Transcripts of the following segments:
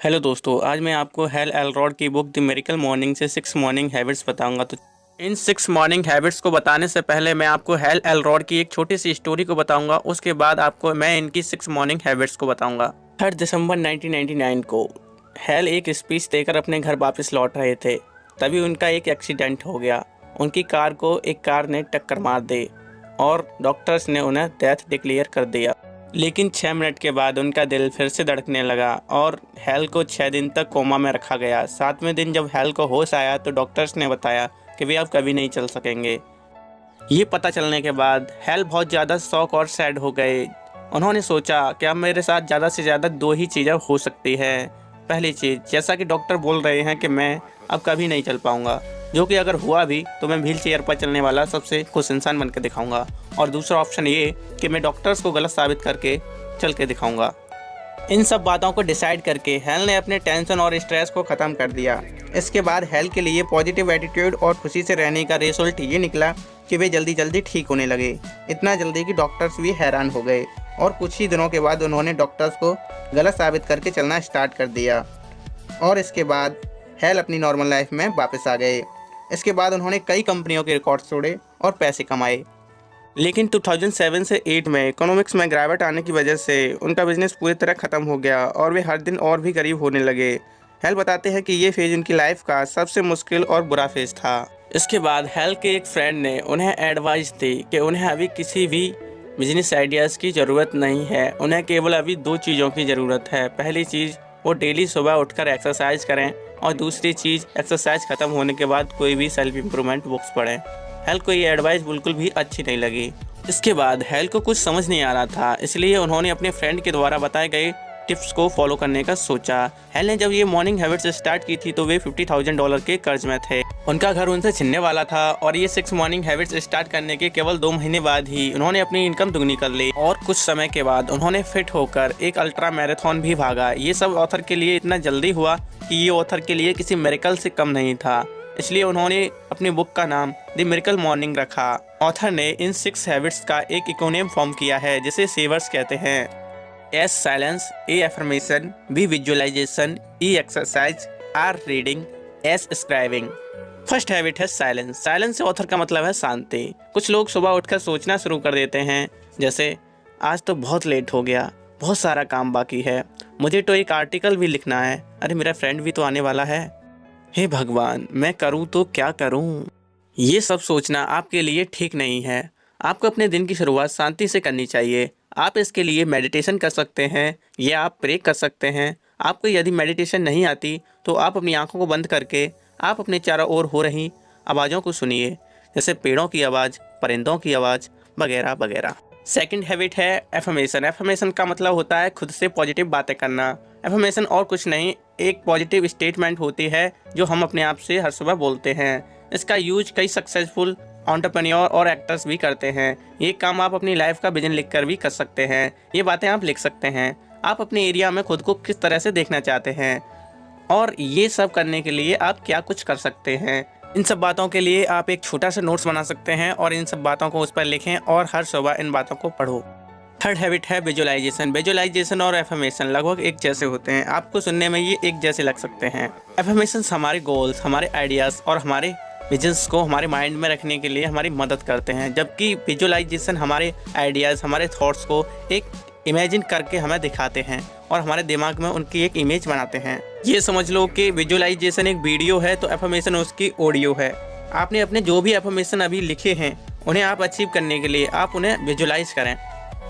Hello दोस्तों, आज मैं आपको हेल एलरॉड की बुक द मिरेकल मॉर्निंग से 6 मॉर्निंग हैबिट्स बताऊंगा। तो इन 6 मॉर्निंग हैबिट्स को बताने से पहले मैं आपको हेल एलरॉड की एक छोटी सी स्टोरी को बताऊंगा। उसके बाद आपको मैं इनकी 6 मॉर्निंग हैबिट्स को बताऊंगा। 3 दिसंबर 1999 को हेल एक स्पीच देकर अपने घर वापस लौट रहे थे, तभी उनका एक एक्सीडेंट हो गया। उनकी कार को एक कार ने टक्कर मार दी और डॉक्टर्स ने उन्हें डेथ डिक्लेयर कर दिया। लेकिन 6 मिनट के बाद उनका दिल फिर से धड़कने लगा और हेल को 6 दिन तक कोमा में रखा गया। 7वें दिन जब हेल को होश आया तो डॉक्टर्स ने बताया कि वे अब कभी नहीं चल सकेंगे। ये पता चलने के बाद हेल बहुत ज़्यादा शॉक और सैड हो गए। उन्होंने सोचा कि अब मेरे साथ ज़्यादा से ज़्यादा 2 ही चीज़ें हो सकती है। पहली चीज़, जैसा कि डॉक्टर बोल रहे हैं कि मैं अब कभी नहीं चल पाऊँगा, जो कि अगर हुआ भी तो मैं व्हील चेयर पर चलने वाला सबसे खुश इंसान बनकर दिखाऊंगा। और दूसरा ऑप्शन ये कि मैं डॉक्टर्स को गलत साबित करके चल के दिखाऊंगा। इन सब बातों को डिसाइड करके हेल ने अपने टेंशन और स्ट्रेस को ख़त्म कर दिया। इसके बाद हेल के लिए पॉजिटिव एटीट्यूड और खुशी से रहने का रिजल्ट ये निकला कि वे जल्दी जल्दी ठीक होने लगे। इतना जल्दी कि डॉक्टर्स भी हैरान हो गए और कुछ ही दिनों के बाद उन्होंने डॉक्टर्स को गलत साबित करके चलना स्टार्ट कर दिया। और इसके बाद हेल अपनी नॉर्मल लाइफ में वापस आ गए। इसके बाद उन्होंने कई कंपनियों के रिकॉर्ड तोड़े और पैसे कमाए। लेकिन 2007 से 8 में इकोनॉमिक्स में गिरावट आने की वजह से उनका बिजनेस पूरी तरह ख़त्म हो गया और वे हर दिन और भी गरीब होने लगे। हेल बताते हैं कि ये फेज उनकी लाइफ का सबसे मुश्किल और बुरा फेज था। इसके बाद हेल के एक फ्रेंड ने उन्हें एडवाइस दी कि उन्हें अभी किसी भी बिजनेस आइडियाज़ की ज़रूरत नहीं है, उन्हें केवल अभी 2 चीज़ों की ज़रूरत है। पहली चीज़, वो डेली सुबह उठकर एक्सरसाइज करें और दूसरी चीज़, एक्सरसाइज ख़त्म होने के बाद कोई भी सेल्फ इम्प्रूवमेंट बुक्स पढ़ें। हेल को ये एडवाइस बिल्कुल भी अच्छी नहीं लगी। इसके बाद हेल को कुछ समझ नहीं आ रहा था, इसलिए उन्होंने अपने फ्रेंड के द्वारा बताए गए टिप्स को फॉलो करने का सोचा। हेल ने जब ये मॉर्निंग हैबिट्स स्टार्ट की थी तो वे $50,000 के कर्ज में थे। उनका घर उनसे छिनने वाला था और ये 6 मॉर्निंग हैबिट्स स्टार्ट करने के केवल 2 महीने बाद ही उन्होंने अपनी इनकम दुगनी कर ली। और कुछ समय के बाद उन्होंने फिट होकर एक अल्ट्रा मैराथन भी भागा। ये सब ऑथर के लिए इतना जल्दी हुआ कि ये ऑथर के लिए किसी मिरेकल से कम नहीं था, इसलिए उन्होंने अपनी बुक का नाम द मिरेकल मॉर्निंग रखा। ऑथर ने इन 6 हैबिट्स का एक इकोनियम फॉर्म किया है जिसे सेवर्स कहते हैं। S silence, A affirmation, B visualisation, E exercise, R reading, S scribing. First habit है साइलेंस। साइलेंस से ऑथर का मतलब है शांति। कुछ लोग सुबह उठकर सोचना शुरू कर देते हैं, जैसे आज तो बहुत लेट हो गया, बहुत सारा काम बाकी है, मुझे तो एक आर्टिकल भी लिखना है, अरे मेरा फ्रेंड भी तो आने वाला है, हे भगवान मैं करूँ तो क्या करूँ। ये सब सोचना आपके लिए ठीक नहीं है। आपको अपने दिन की शुरुआत शांति से करनी चाहिए। आप इसके लिए मेडिटेशन कर सकते हैं या आप प्रे कर सकते हैं। आपको यदि मेडिटेशन नहीं आती तो आप अपनी आंखों को बंद करके आप अपने चारों ओर हो रही आवाज़ों को सुनिए, जैसे पेड़ों की आवाज़, परिंदों की आवाज़ वगैरह वगैरह। सेकंड हैबिट है एफर्मेशन। एफर्मेशन का मतलब होता है खुद से पॉजिटिव बातें करना। एफर्मेशन और कुछ नहीं, एक पॉजिटिव स्टेटमेंट होती है जो हम अपने आप से हर सुबह बोलते हैं। इसका यूज कई सक्सेसफुल एंटरप्रेन्योर और एक्टर्स भी करते हैं। ये काम आप अपनी लाइफ का विजन लिखकर भी कर सकते हैं। ये बातें आप लिख सकते हैं, आप अपने एरिया में खुद को किस तरह से देखना चाहते हैं और ये सब करने के लिए आप क्या कुछ कर सकते हैं। इन सब बातों के लिए आप एक छोटा सा नोट्स बना सकते हैं और इन सब बातों को उस पर लिखें और हर सुबह इन बातों को पढ़ो। थर्ड हैबिट है विजुअलाइजेशन। विजुअलाइजेशन और एफर्मेशन लगभग एक जैसे होते हैं, आपको सुनने में ये एक जैसे लग सकते हैं। एफर्मेशन हमारे गोल्स, हमारे आइडियाज़ और हमारे विजन्स को हमारे माइंड में रखने के लिए हमारी मदद करते हैं, जबकि विजुअलाइजेशन हमारे आइडियाज़, हमारे थॉट्स को एक इमेजिन करके हमें दिखाते हैं और हमारे दिमाग में उनकी एक इमेज बनाते हैं। ये समझ लो कि विजुअलाइजेशन एक वीडियो है तो एफर्मेशन उसकी ऑडियो है। आपने अपने जो भी एफर्मेशन अभी लिखे हैं उन्हें आप अचीव करने के लिए आप उन्हें विजुअलाइज करें।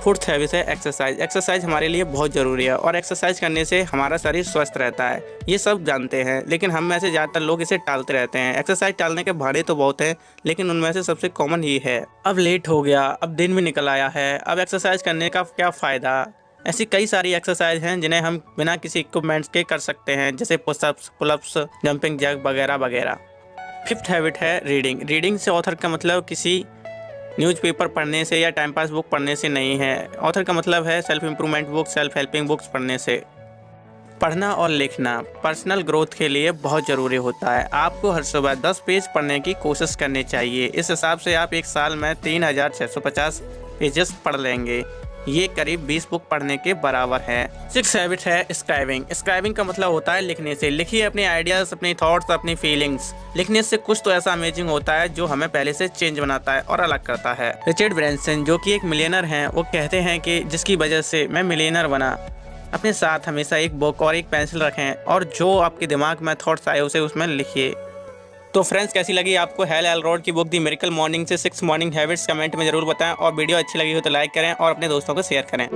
फोर्थ हैबिट है एक्सरसाइज। एक्सरसाइज हमारे लिए बहुत ज़रूरी है और एक्सरसाइज करने से हमारा शरीर स्वस्थ रहता है, ये सब जानते हैं, लेकिन हम में से ज़्यादातर लोग इसे टालते रहते हैं। एक्सरसाइज टालने के बहाने तो बहुत हैं, लेकिन उनमें से सबसे कॉमन ये है, अब लेट हो गया, अब दिन भी निकल आया है, अब एक्सरसाइज करने का क्या फ़ायदा। ऐसी कई सारी एक्सरसाइज हैं जिन्हें हम बिना किसी इक्विपमेंट्स के कर सकते हैं, जैसे पुशअप्स, पुलअप्स, जंपिंग जैक वगैरह वगैरह। फिफ्थ हैबिट है रीडिंग। रीडिंग से ऑथर का मतलब किसी न्यूज़पेपर पढ़ने से या टाइम पास बुक पढ़ने से नहीं है। ऑथर का मतलब है self improvement book, self helping books पढ़ने से। पढ़ना और लिखना पर्सनल ग्रोथ के लिए बहुत ज़रूरी होता है। आपको हर सुबह 10 पेज पढ़ने की कोशिश करनी चाहिए। इस हिसाब से आप एक साल में 3650 पेजेस पढ़ लेंगे। ये करीब 20 बुक पढ़ने के बराबर है। 6 हैबिट है स्क्राइबिंग। स्क्राइबिंग का मतलब होता है लिखने से। लिखिए अपने आइडियाज, अपनी थॉट्स, अपनी फीलिंग्स। लिखने से कुछ तो ऐसा अमेजिंग होता है जो हमें पहले से चेंज बनाता है और अलग करता है। रिचर्ड ब्रैंसन जो कि एक मिलियनर हैं, वो कहते हैं कि जिसकी वजह से मैं मिलियनर बना। अपने साथ हमेशा एक बुक और एक पेंसिल रखें और जो आपके दिमाग में थॉट्स आए उसे उसमें लिखिए। तो फ्रेंड्स, कैसी लगी आपको हैल एलरॉड की बुक द मिरेकल मॉर्निंग से 6 मॉर्निंग हैबिट्स, कमेंट में जरूर बताएं। और वीडियो अच्छी लगी हो तो लाइक करें और अपने दोस्तों को शेयर करें।